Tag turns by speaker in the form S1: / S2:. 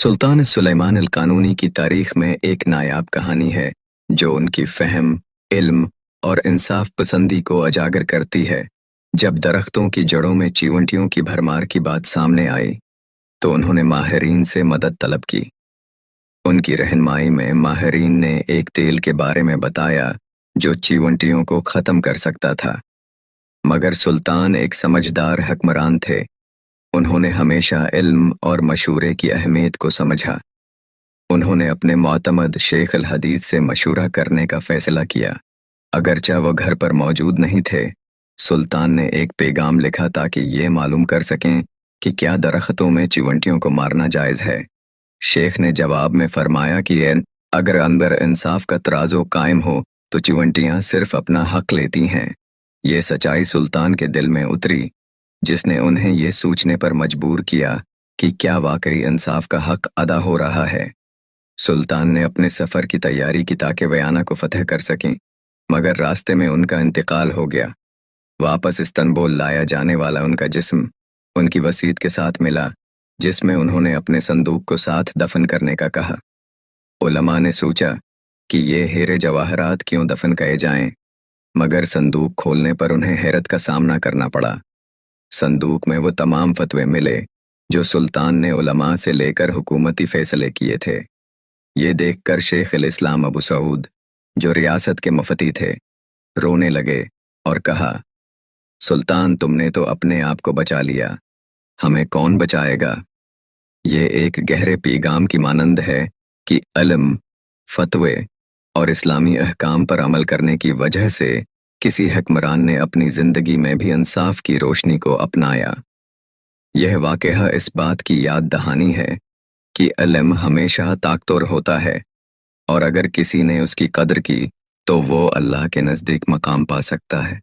S1: सुल्तान सुलेमान अल-कानूनी की तारीख में एक नायाब कहानी है जो उनकी फ़हम, इल्म और इंसाफ पसंदी को उजागर करती है। जब दरख्तों की जड़ों में चींटियों की भरमार की बात सामने आई तो उन्होंने माहिरीन से मदद तलब की। उनकी रहनुमाई में माहिरीन ने एक तेल के बारे में बताया जो चींटियों को ख़त्म कर सकता था। मगर सुल्तान एक समझदार हुक्मरान थे। उन्होंने हमेशा इल्म और मशूरे की अहमियत को समझा। उन्होंने अपने मोतमद शेख अल हदीस से मशूरा करने का फ़ैसला किया। अगरचा वो घर पर मौजूद नहीं थे, सुल्तान ने एक पैगाम लिखा ताकि ये मालूम कर सकें कि क्या दरख्तों में चींटियों को मारना जायज़ है। शेख ने जवाब में फरमाया कि अगर अंदर इंसाफ का तराजो कायम हो तो चींटियाँ सिर्फ अपना हक लेती हैं। ये सच्चाई सुल्तान के दिल में उतरी, जिसने उन्हें ये सोचने पर मजबूर किया कि क्या वाकई इंसाफ का हक अदा हो रहा है। सुल्तान ने अपने सफ़र की तैयारी की ताकि वयाना को फतह कर सकें, मगर रास्ते में उनका इंतकाल हो गया। वापस इस्तांबुल लाया जाने वाला उनका जिस्म उनकी वसीयत के साथ मिला, जिसमें उन्होंने अपने संदूक को साथ दफन करने का कहा। उलमा ने सोचा कि ये हीरे जवाहरात क्यों दफन किए जाएं, मगर संदूक खोलने पर उन्हें हैरत का सामना करना पड़ा। संदूक में वो तमाम फतवे मिले जो सुल्तान ने उलमा से लेकर हुकूमती फ़ैसले किए थे। ये देखकर शेख अल इस्लाम अबू सऊद, जो रियासत के मुफ्ती थे, रोने लगे और कहा, सुल्तान, तुमने तो अपने आप को बचा लिया, हमें कौन बचाएगा। ये एक गहरे पैगाम की मानंद है कि इल्म, फतवे और इस्लामी अहकाम पर अमल करने की वजह से किसी हुक्मरान ने अपनी ज़िंदगी में भी इंसाफ की रोशनी को अपनाया। यह वाक़या इस बात की याद दहानी है कि इल्म हमेशा ताकतवर होता है, और अगर किसी ने उसकी कदर की तो वो अल्लाह के नज़दीक मकाम पा सकता है।